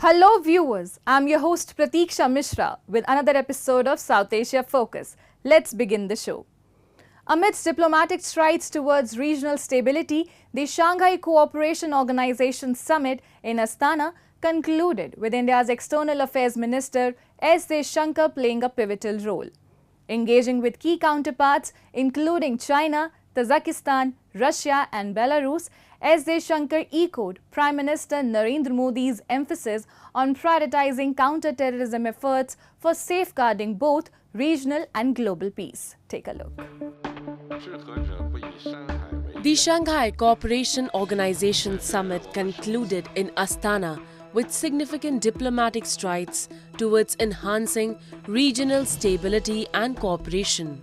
Hello viewers, I'm your host Pratiksha Mishra with another episode of South Asia Focus. Let's begin the show. Amidst diplomatic strides towards regional stability, the Shanghai Cooperation Organization Summit in Astana concluded with India's External Affairs Minister S. Jaishankar playing a pivotal role. Engaging with key counterparts including China, Tajikistan, Russia and Belarus, S. Jaishankar echoed Prime Minister Narendra Modi's emphasis on prioritizing counter-terrorism efforts for safeguarding both regional and global peace. Take a look. The Shanghai Cooperation Organization Summit concluded in Astana with significant diplomatic strides towards enhancing regional stability and cooperation.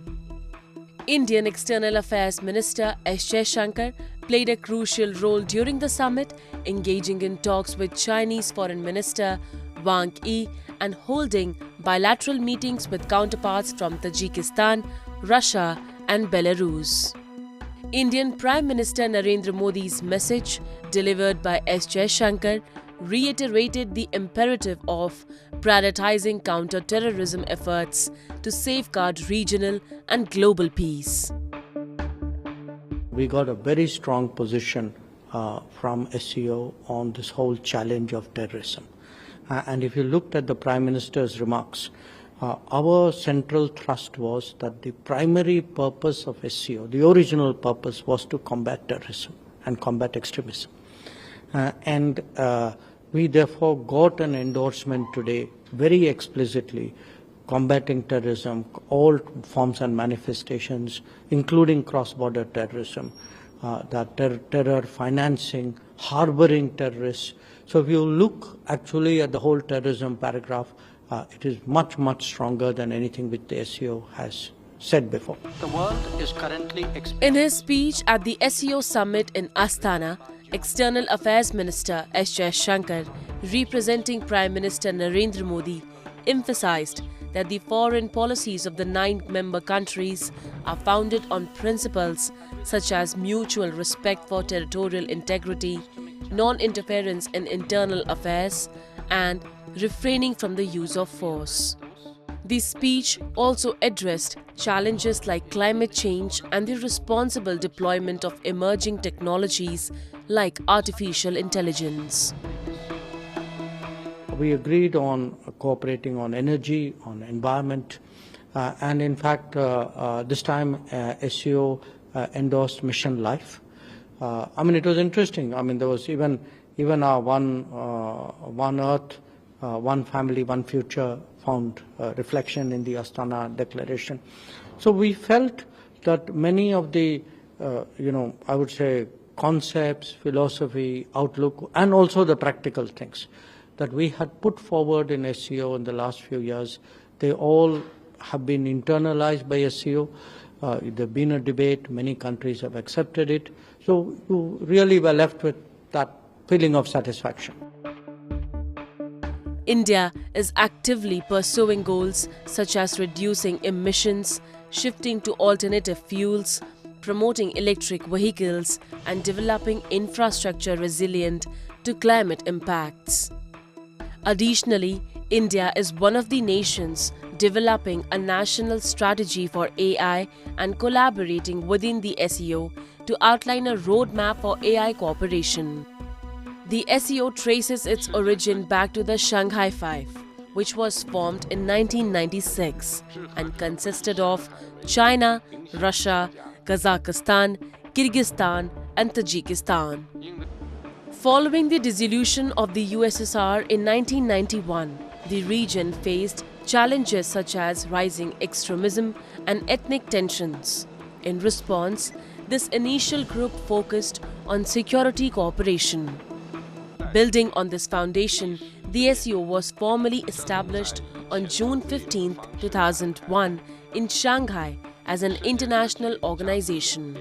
Indian External Affairs Minister S. Jaishankar played a crucial role during the summit, engaging in talks with Chinese Foreign Minister Wang Yi and holding bilateral meetings with counterparts from Tajikistan, Russia and Belarus. Indian Prime Minister Narendra Modi's message, delivered by S. Jaishankar, reiterated the imperative of prioritizing counter-terrorism efforts to safeguard regional and global peace. We got a very strong position from SCO on this whole challenge of terrorism. And if you looked at the Prime Minister's remarks, our central thrust was that the primary purpose of SCO, the original purpose, was to combat terrorism and combat extremism. We therefore got an endorsement today very explicitly combating terrorism, all forms and manifestations, including cross-border terrorism, terror financing, harboring terrorists. So if you look actually at the whole terrorism paragraph, it is much, much stronger than anything which the SCO has said before. The world is currently In his speech at the SCO summit in Astana, External Affairs Minister S. Jaishankar, representing Prime Minister Narendra Modi, emphasized that the foreign policies of the 9 member countries are founded on principles such as mutual respect for territorial integrity, non-interference in internal affairs, and refraining from the use of force. The speech also addressed challenges like climate change and the responsible deployment of emerging technologies like artificial intelligence. We agreed on cooperating on energy, on environment, and in fact, this time SCO endorsed Mission Life. It was interesting. There was even our one Earth, one family, one future found reflection in the Astana Declaration. So we felt that many of the, I would say, concepts, philosophy, outlook, and also the practical things that we had put forward in SCO in the last few years, they all have been internalized by SCO. There's been a debate, many countries have accepted it. So you really were left with that feeling of satisfaction. India is actively pursuing goals such as reducing emissions, shifting to alternative fuels, promoting electric vehicles, and developing infrastructure resilient to climate impacts. Additionally, India is one of the nations developing a national strategy for AI and collaborating within the SCO to outline a roadmap for AI cooperation. The SCO traces its origin back to the Shanghai Five, which was formed in 1996 and consisted of China, Russia, Kazakhstan, Kyrgyzstan and Tajikistan. Following the dissolution of the USSR in 1991, the region faced challenges such as rising extremism and ethnic tensions. In response, this initial group focused on security cooperation. Building on this foundation, the SCO was formally established on June 15, 2001 in Shanghai as an international organization.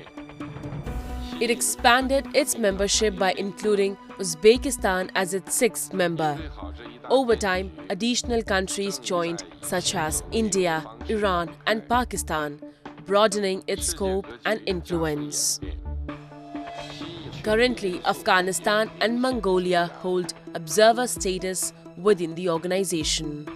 It expanded its membership by including Uzbekistan as its 6th member. Over time, additional countries joined such as India, Iran and Pakistan, broadening its scope and influence. Currently, Afghanistan and Mongolia hold observer status, within the organization.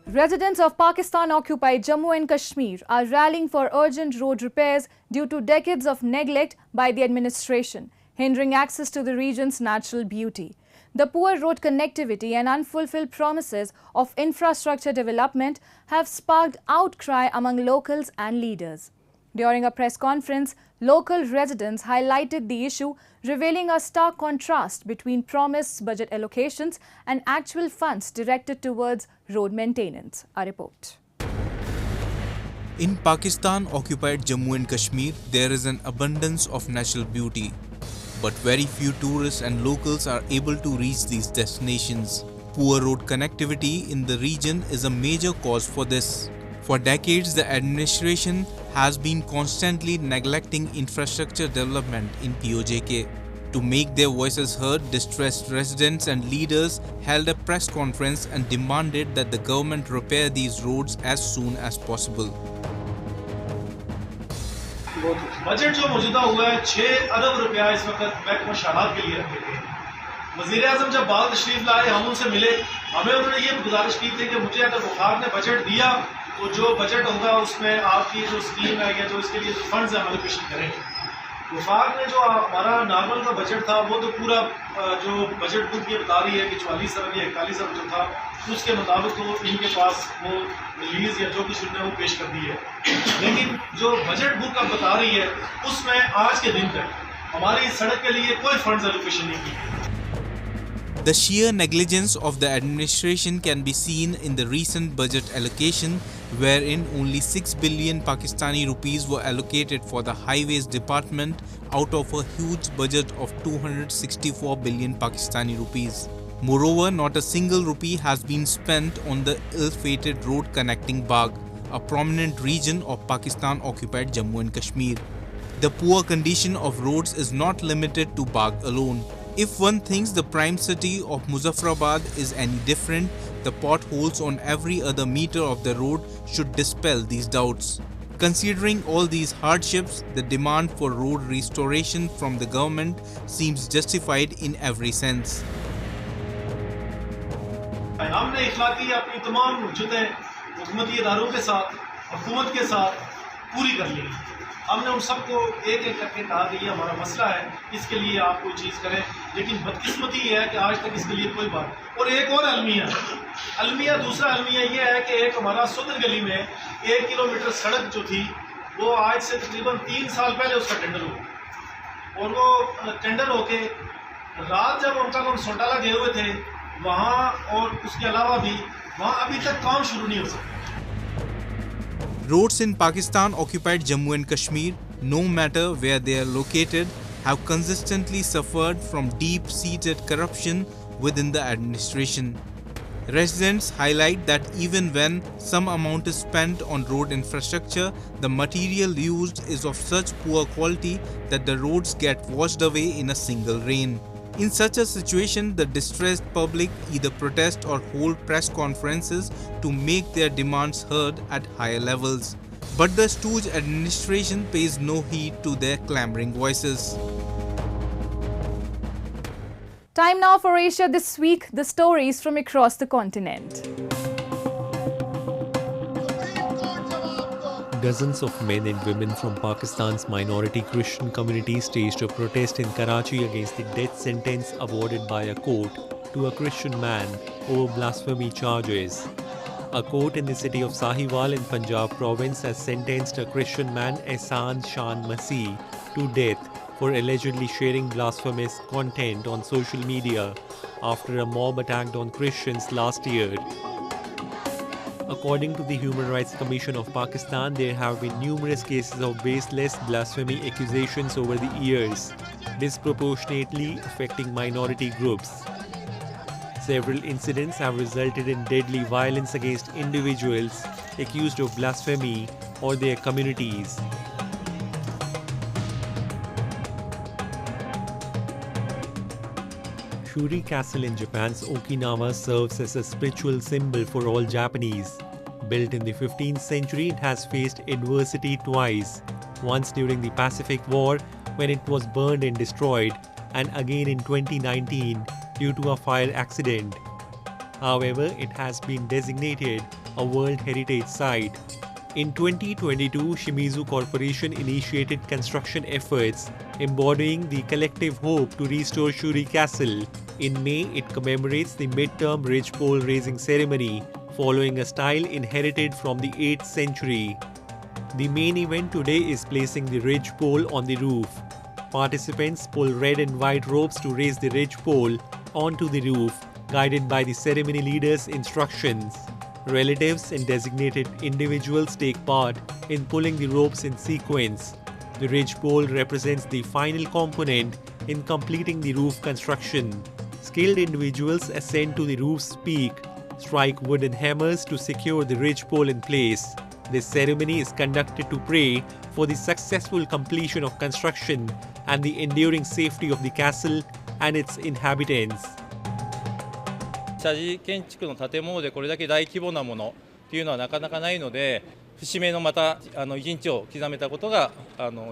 Residents of Pakistan-occupied Jammu and Kashmir are rallying for urgent road repairs due to decades of neglect by the administration, hindering access to the region's natural beauty. The poor road connectivity and unfulfilled promises of infrastructure development have sparked outcry among locals and leaders. During a press conference, local residents highlighted the issue, revealing a stark contrast between promised budget allocations and actual funds directed towards road maintenance. A report. In Pakistan-occupied Jammu and Kashmir, there is an abundance of natural beauty. But very few tourists and locals are able to reach these destinations. Poor road connectivity in the region is a major cause for this. For decades, the administration has been constantly neglecting infrastructure development in POJK. To make their voices heard, distressed residents and leaders held a press conference and demanded that the government repair these roads as soon as possible. Budget जो मौजूदा हुआ है 6 अरब रुपया इस वक्त महकमा शाहरात के लिए रखे गए। वजीर आजम जब बाल तशरीफ लाए, हम उनसे मिले, हमें उन्होंने ये गुजारिश की थी कि मुझे अगर वफाक ने बजट दिया तो जो बजट होगा उसमें आपकी जो स्कीम है या जो इसके लिए जो फंड्स है हम एलोकेशन करेंगे। वफाक ने जो हमारा नॉर्मल का बजट था वो तो पूरा जो बजट बुक ये बता रही है कि 44 अरब या 41 अरब जो था उसके मुताबिक तो इनके पास वो रिलीज या जो कुछ उन्होंने वो पेश कर दी है। लेकिन जो बजट बुक अब बता रही है उसमें आज के दिन तक हमारी सड़क के लिए कोई फंड्स एलोकेशन नहीं की। The sheer negligence of the administration can be seen in the recent budget allocation, wherein only 6 billion Pakistani rupees were allocated for the Highways Department out of a huge budget of 264 billion Pakistani rupees. Moreover, not a single rupee has been spent on the ill-fated road connecting Bagh, a prominent region of Pakistan-occupied Jammu and Kashmir. The poor condition of roads is not limited to Bagh alone. If one thinks the prime city of Muzaffarabad is any different, the potholes on every other meter of the road should dispel these doubts. Considering all these hardships, the demand for road restoration from the government seems justified in every sense. हमने इखलाकी अपनी तमाम जुदें हुकूमती इदारों के साथ, हुकूमत के साथ पूरी कर ली। हमने उन सबको एक एक करके कहा कि ये हमारा मसला है, इसके लिए आप कोई चीज़ करें। लेकिन बदकिस्मती ये है कि आज तक इसके लिए कोई बात। और एक और अलमिया दूसरा अलमिया ये है कि एक हमारा सुंदर गली में 1 किलोमीटर सड़क जो थी वो आज से तकरीबन 3 साल पहले उसका टेंडर हुआ। और वो टेंडर होके रात जब हम सोटाला गए हुए थे वहाँ, और उसके अलावा भी वहाँ अभी तक काम शुरू नहीं हो सका। Roads in Pakistan-occupied Jammu and Kashmir, no matter where they are located, have consistently suffered from deep-seated corruption within the administration. Residents highlight that even when some amount is spent on road infrastructure, the material used is of such poor quality that the roads get washed away in a single rain. In such a situation, the distressed public either protest or hold press conferences to make their demands heard at higher levels. But the stooge administration pays no heed to their clamoring voices. Time now for Asia This Week, the stories from across the continent. Dozens of men and women from Pakistan's minority Christian community staged a protest in Karachi against the death sentence awarded by a court to a Christian man over blasphemy charges. A court in the city of Sahiwal in Punjab province has sentenced a Christian man, Ehsan Shan Masih, to death for allegedly sharing blasphemous content on social media after a mob attacked on Christians last year. According to the Human Rights Commission of Pakistan, there have been numerous cases of baseless blasphemy accusations over the years, disproportionately affecting minority groups. Several incidents have resulted in deadly violence against individuals accused of blasphemy or their communities. Shuri Castle in Japan's Okinawa serves as a spiritual symbol for all Japanese. Built in the 15th century, it has faced adversity twice. Once during the Pacific War, when it was burned and destroyed, and again in 2019 due to a fire accident. However, it has been designated a World Heritage Site. In 2022, Shimizu Corporation initiated construction efforts embodying the collective hope to restore Shuri Castle. In May, it commemorates the mid-term ridgepole raising ceremony, following a style inherited from the 8th century. The main event today is placing the ridgepole on the roof. Participants pull red and white ropes to raise the ridgepole onto the roof, guided by the ceremony leader's instructions. Relatives and designated individuals take part in pulling the ropes in sequence. The ridgepole represents the final component in completing the roof construction. Skilled individuals ascend to the roof's peak, strike wooden hammers to secure the ridgepole in place. This ceremony is conducted to pray for the successful completion of construction and the enduring safety of the castle and its inhabitants. 社寺建築の建物でこれだけ大規模なものっていうのはなかなかないので、節目のまた一日を刻めたことが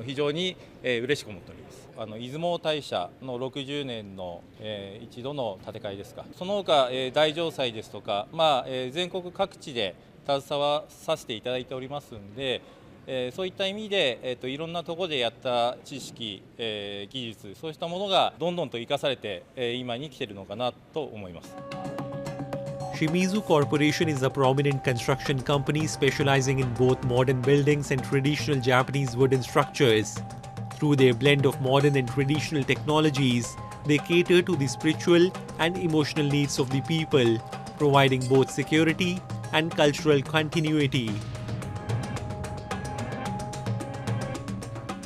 非常に嬉しく思っております。出雲大社の60年の一度の建て替えですか。その他大城祭ですとか、全国各地で携わさせていただいておりますんで、そういった意味でいろんなところでやった知識、技術、そうしたものがどんどんと生かされて今に来ているのかなと思います。Shimizu Corporation is a prominent construction company specializing in both modern buildings and traditional Japanese wooden structures. Through their blend of modern and traditional technologies, they cater to the spiritual and emotional needs of the people, providing both security and cultural continuity.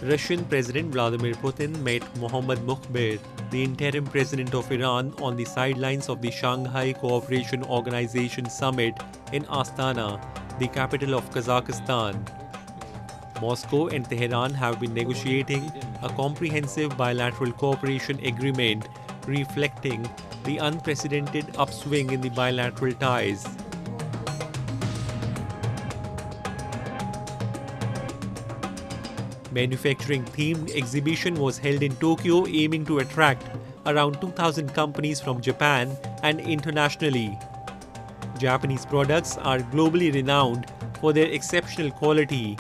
Russian President Vladimir Putin met Mohammad Mukhbir, the interim president of Iran, on the sidelines of the Shanghai Cooperation Organization Summit in Astana, the capital of Kazakhstan. Moscow and Tehran have been negotiating a comprehensive bilateral cooperation agreement, reflecting the unprecedented upswing in the bilateral ties. Manufacturing-themed exhibition was held in Tokyo, aiming to attract around 2,000 companies from Japan and internationally. Japanese products are globally renowned for their exceptional quality.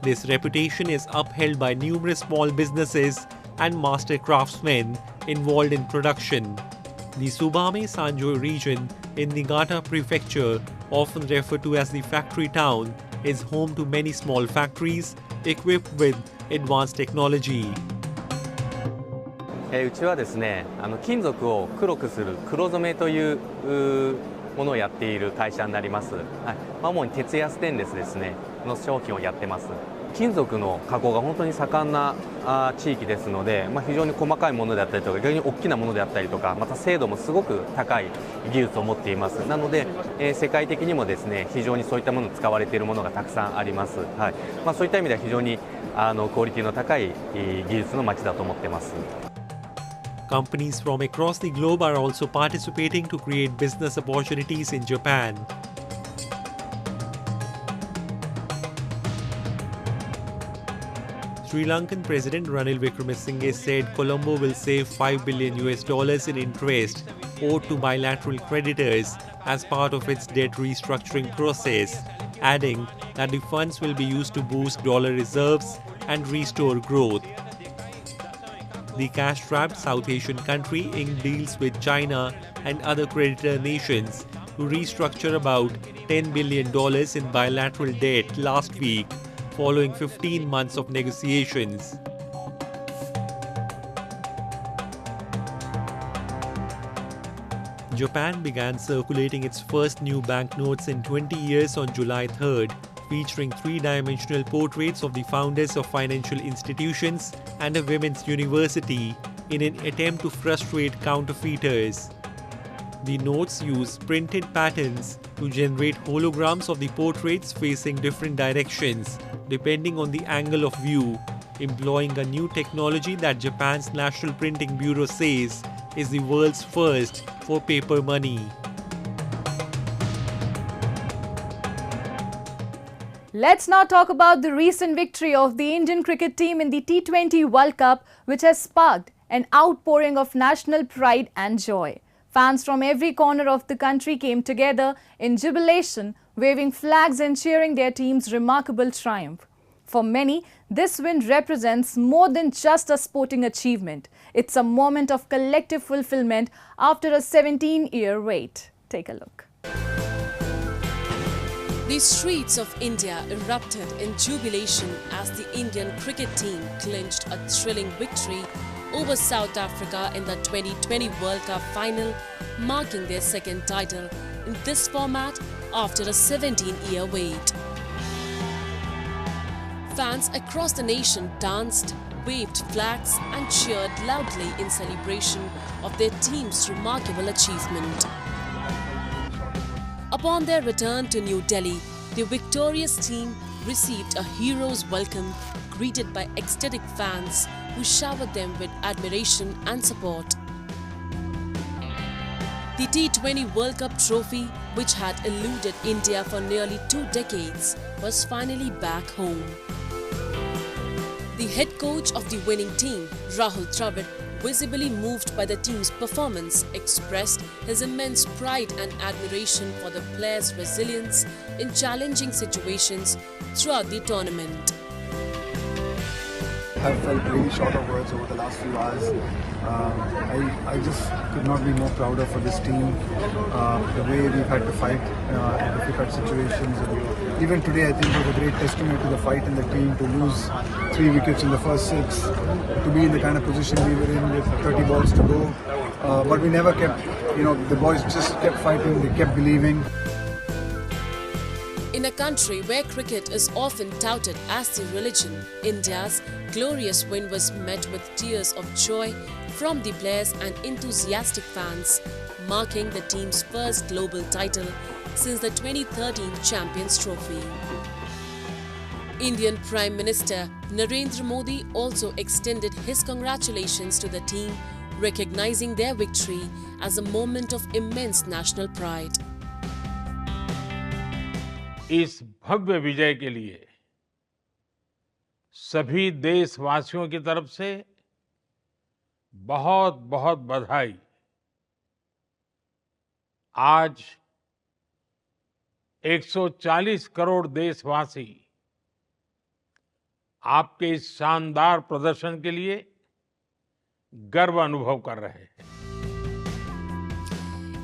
This reputation is upheld by numerous small businesses and master craftsmen involved in production. The Tsubame Sanjo region in Niigata Prefecture, often referred to as the factory town, is home to many small factories equipped with advanced technology. うちはですね、金属を黒くする黒染めというものをやっている会社になります。主に鉄やステンレスですねの商品をやってます。金属の加工が本当に盛んな地域ですので、非常に細かいものであったりとか、逆に大きなものであったりとか、また精度もすごく高い技術を持っています。なので、世界的にもですね、非常にそういったものに使われているものがたくさんあります。そういった意味では非常にクオリティの高い技術の街だと思っています。Companies from across the globe are also participating to create business opportunities in Japan. Sri Lankan President Ranil Wickremesinghe said Colombo will save $5 billion in interest owed to bilateral creditors as part of its debt restructuring process, adding that the funds will be used to boost dollar reserves and restore growth. The cash-strapped South Asian country inked deals with China and other creditor nations to restructure about $10 billion in bilateral debt last week, following 15 months of negotiations. Japan began circulating its first new banknotes in 20 years on July 3rd, featuring three-dimensional portraits of the founders of financial institutions and a women's university in an attempt to frustrate counterfeiters. The notes use printed patterns to generate holograms of the portraits facing different directions, depending on the angle of view, employing a new technology that Japan's National Printing Bureau says is the world's first for paper money. Let's now talk about the recent victory of the Indian cricket team in the T20 World Cup, which has sparked an outpouring of national pride and joy. Fans from every corner of the country came together in jubilation, waving flags and cheering their team's remarkable triumph. For many, this win represents more than just a sporting achievement. It's a moment of collective fulfillment after a 17-year wait. Take a look. The streets of India erupted in jubilation as the Indian cricket team clinched a thrilling victory over South Africa in the 2020 World Cup final, marking their second title in this format after a 17-year wait. Fans across the nation danced, waved flags and cheered loudly in celebration of their team's remarkable achievement. Upon their return to New Delhi, the victorious team received a hero's welcome, greeted by ecstatic fans who showered them with admiration and support. The T20 World Cup trophy, which had eluded India for nearly 2 decades, was finally back home. The head coach of the winning team, Rahul Dravid, visibly moved by the team's performance, expressed his immense pride and admiration for the players' resilience in challenging situations throughout the tournament. I felt really short of words over the last few hours. I just could not be more prouder for this team. The way we've had to fight in difficult situations. And even today, I think it was a great testament to the fight in the team to lose 3 wickets in the first 6, to be in the kind of position we were in with 30 balls to go. But we never kept, the boys just kept fighting, they kept believing. In a country where cricket is often touted as the religion, India's glorious win was met with tears of joy from the players and enthusiastic fans, marking the team's first global title since the 2013 Champions Trophy. Indian Prime Minister Narendra Modi also extended his congratulations to the team, recognizing their victory as a moment of immense national pride. इस भव्य विजय के लिए सभी देशवासियों की तरफ से बहुत बहुत बधाई। आज 140 करोड़ देशवासी आपके इस शानदार प्रदर्शन के लिए गर्व अनुभव कर रहे हैं।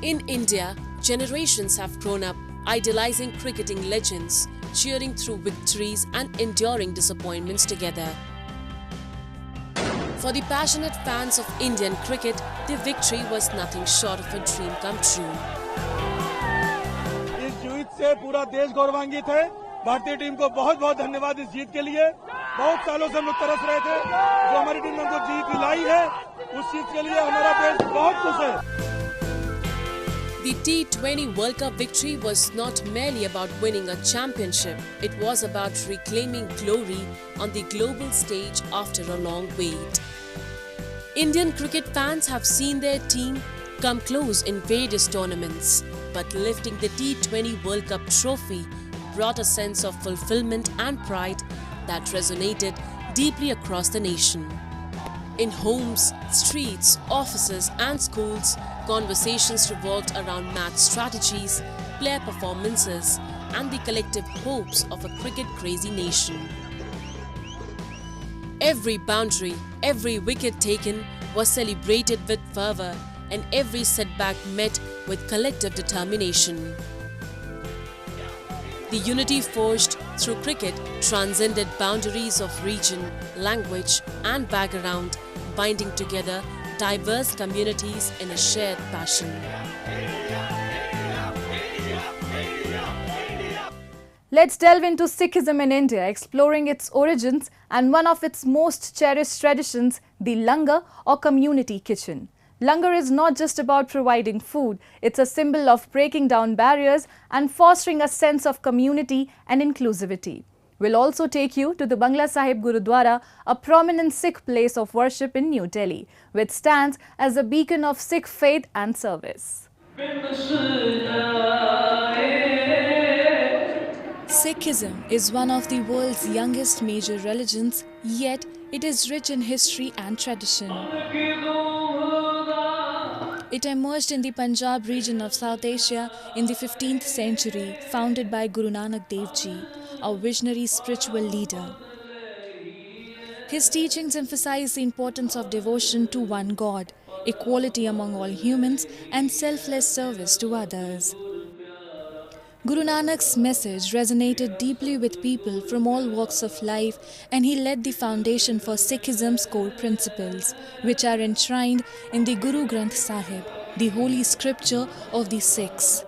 In India, generations have grown up idolizing cricketing legends, cheering through victories and enduring disappointments together. For the passionate fans of Indian cricket, the victory was nothing short of a dream come true. इस जीत से पूरा देश गौरवान्वित है। भारतीय team को बहुत-बहुत धन्यवाद इस जीत के लिए। बहुत सालों से हम लोग तरस रहे थे, जो हमारी टीम ने हमको जीत दिलाई है, उस जीत के लिए हमारा देश बहुत खुश है। The T20 World Cup victory was not merely about winning a championship, it was about reclaiming glory on the global stage after a long wait. Indian cricket fans have seen their team come close in various tournaments, but lifting the T20 World Cup trophy brought a sense of fulfillment and pride that resonated deeply across the nation. In homes, streets, offices and schools, conversations revolved around match strategies, player performances and the collective hopes of a cricket-crazy nation. Every boundary, every wicket taken was celebrated with fervour and every setback met with collective determination. The unity forged through cricket transcended boundaries of region, language and background, binding together diverse communities in a shared passion. Let's delve into Sikhism in India, exploring its origins and one of its most cherished traditions, the langar or community kitchen. Langar is not just about providing food, it's a symbol of breaking down barriers and fostering a sense of community and inclusivity. We'll also take you to the Bangla Sahib Gurudwara, a prominent Sikh place of worship in New Delhi, which stands as a beacon of Sikh faith and service. Sikhism is one of the world's youngest major religions, yet it is rich in history and tradition. It emerged in the Punjab region of South Asia in the 15th century, founded by Guru Nanak Dev Ji, a visionary spiritual leader. His teachings emphasize the importance of devotion to one God, equality among all humans, and selfless service to others. Guru Nanak's message resonated deeply with people from all walks of life, and he laid the foundation for Sikhism's core principles, which are enshrined in the Guru Granth Sahib, the holy scripture of the Sikhs.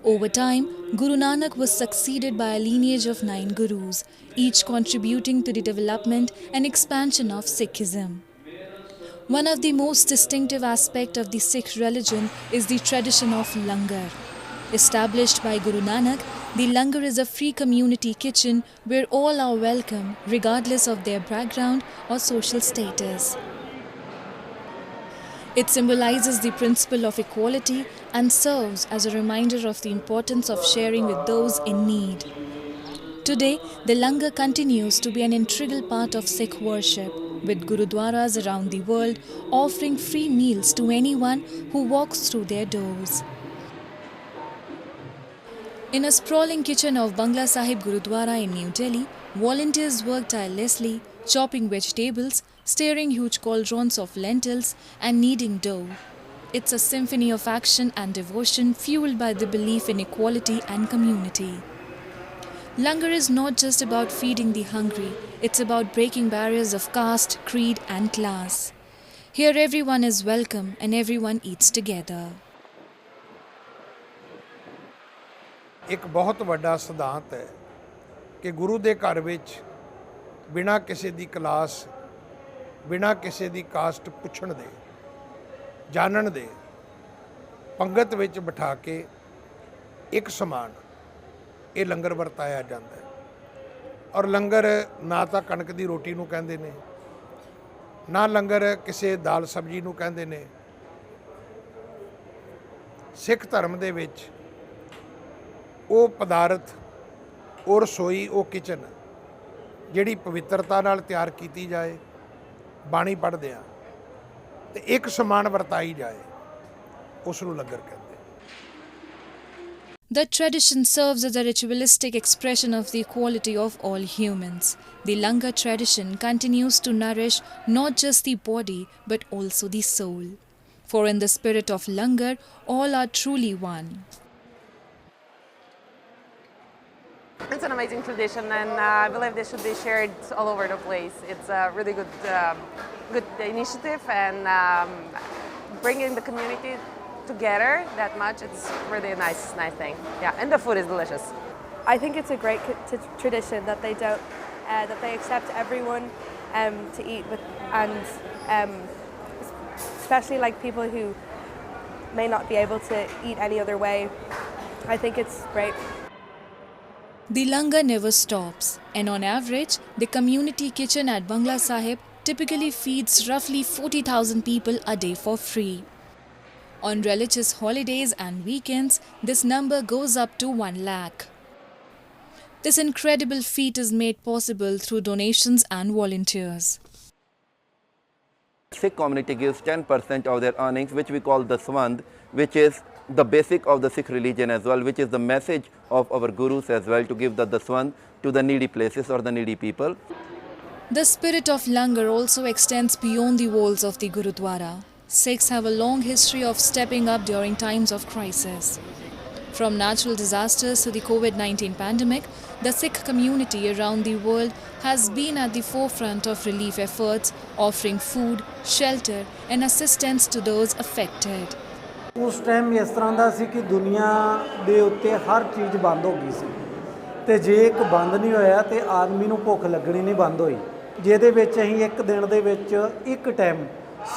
Over time, Guru Nanak was succeeded by a lineage of 9 gurus, each contributing to the development and expansion of Sikhism. One of the most distinctive aspects of the Sikh religion is the tradition of langar. Established by Guru Nanak, the langar is a free community kitchen where all are welcome, regardless of their background or social status. It symbolizes the principle of equality and serves as a reminder of the importance of sharing with those in need. Today, the langar continues to be an integral part of Sikh worship, with gurudwaras around the world offering free meals to anyone who walks through their doors. In a sprawling kitchen of Bangla Sahib Gurudwara in New Delhi, volunteers work tirelessly, chopping vegetables, stirring huge cauldrons of lentils, and kneading dough. It's a symphony of action and devotion fueled by the belief in equality and community. Langar is not just about feeding the hungry, it's about breaking barriers of caste, creed, and class. Here everyone is welcome and everyone eats together. ਇੱਕ ਬਹੁਤ ਵੱਡਾ ਸਿਧਾਂਤ ਹੈ ਕਿ ਗੁਰੂ ਦੇ ਘਰ ਵਿੱਚ ਬਿਨਾਂ ਕਿਸੇ ਦੀ ਕਲਾਸ, ਬਿਨਾਂ ਕਿਸੇ ਦੀ ਕਾਸਟ ਪੁੱਛਣ ਦੇ, ਜਾਣਨ ਦੇ, ਪੰਗਤ ਵਿੱਚ ਬਿਠਾ ਕੇ ਇੱਕ ਸਮਾਨ ਇਹ ਲੰਗਰ ਵਰਤਾਇਆ ਜਾਂਦਾ ਹੈ। ਔਰ ਲੰਗਰ ਨਾ ਤਾਂ ਕਣਕ ਦੀ ਰੋਟੀ ਨੂੰ ਕਹਿੰਦੇ ਨੇ, ਨਾ ਲੰਗਰ ਕਿਸੇ ਦਾਲ ਸਬਜ਼ੀ ਨੂੰ ਕਹਿੰਦੇ ਨੇ। ਸਿੱਖ ਧਰਮ ਦੇ ਵਿੱਚ ਉਹ ਪਦਾਰਥ, ਉਹ ਰਸੋਈ, ਉਹ ਕਿਚਨ ਜਿਹੜੀ ਪਵਿੱਤਰਤਾ ਨਾਲ ਤਿਆਰ ਕੀਤੀ ਜਾਏ, ਬਾਣੀ ਪੜ੍ਹਦੇ ਆ ਤੇ ਇੱਕ ਸਮਾਨ ਵਰਤਾਈ ਜਾਏ, ਉਸ ਨੂੰ ਲੰਗਰ ਕਹਿੰਦੇ। The tradition serves as a ritualistic expression of the equality of all humans. The langar tradition continues to nourish not just the body but also the soul. For in the spirit of langar, all are truly one. It's an amazing tradition, and I believe this should be shared all over the place. It's a really good initiative, and bringing the community together that much, it's really a nice thing. Yeah, and the food is delicious. I think it's a great tradition that they don't that they accept everyone to eat with, and especially like people who may not be able to eat any other way. I think it's great. The langar never stops, and on average, the community kitchen at Bangla Sahib typically feeds roughly 40,000 people a day for free. On religious holidays and weekends, this number goes up to 1 lakh. This incredible feat is made possible through donations and volunteers. Sikh community gives 10% of their earnings, which we call the Swand, which is the basic of the Sikh religion as well, which is the message of our gurus as well, to give the Swand to the needy places or the needy people. The spirit of langar also extends beyond the walls of the Gurudwara. Sikhs have a long history of stepping up during times of crisis. From natural disasters to the COVID-19 pandemic, the Sikh community around the world has been at the forefront of relief efforts, offering food, shelter, and assistance to those affected. ਉਸ time ਇਸ ਤਰ੍ਹਾਂ ਦਾ ਸੀ ਕਿ ਦੁਨੀਆ ਦੇ ਉੱਤੇ ਹਰ ਚੀਜ਼ ਬੰਦ ਹੋ ਗਈ ਸੀ, ਤੇ ਜੇ ਇੱਕ ਬੰਦ ਨਹੀਂ ਹੋਇਆ ਤੇ ਆਦਮੀ ਨੂੰ ਭੁੱਖ ਲੱਗਣੀ ਨਹੀਂ ਬੰਦ ਹੋਈ, ਜਿਹਦੇ ਵਿੱਚ ਅਸੀਂ ਇੱਕ ਦਿਨ ਦੇ ਵਿੱਚ ਇੱਕ ਟਾਈਮ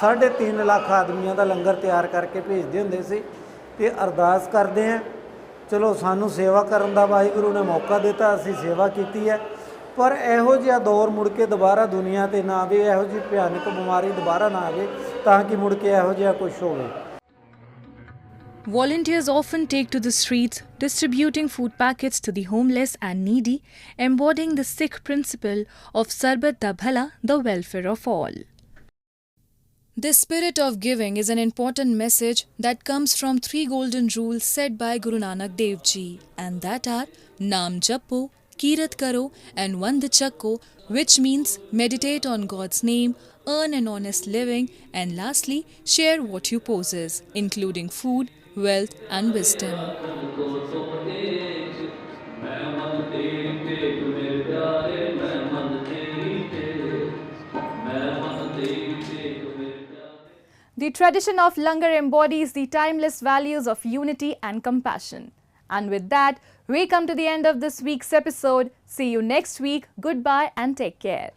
3.5 ਲੱਖ ਆਦਮੀਆਂ ਦਾ ਲੰਗਰ ਤਿਆਰ ਕਰਕੇ ਭੇਜਦੇ ਹੁੰਦੇ ਸੀ। ਤੇ ਅਰਦਾਸ ਕਰਦੇ ਹਾਂ, ਚਲੋ ਸਾਨੂੰ ਸੇਵਾ ਕਰਨ ਦਾ ਵਾਹਿਗੁਰੂ ਨੇ ਮੌਕਾ ਦਿੱਤਾ, ਅਸੀਂ ਸੇਵਾ ਕੀਤੀ ਹੈ, ਪਰ ਇਹੋ ਜਿਹਾ ਦੌਰ ਮੁੜ ਕੇ ਦੁਬਾਰਾ ਦੁਨੀਆ ਤੇ ਨਾ ਆਵੇ, ਇਹੋ ਜਿਹੀ ਭਿਆਨਕ ਬਿਮਾਰੀ ਦੁਬਾਰਾ ਨਾ ਆਵੇ, ਤਾਂ ਕਿ ਮੁੜ ਕੇ ਇਹੋ ਜਿਹਾ ਕੁਝ ਹੋਵੇ। Volunteers often take to the streets, distributing food packets to the homeless and needy, embodying the Sikh principle of Sarbat da Bhala, the welfare of all. The spirit of giving is an important message that comes from 3 golden rules set by Guru Nanak Dev Ji, and that are Naam Japo, Kirat Karo and Vand Chakko, which means meditate on God's name, earn an honest living, and lastly, share what you possess, including food, wealth and wisdom. The tradition of langar embodies the timeless values of unity and compassion. And with that, we come to the end of this week's episode. See you next week. Goodbye and take care.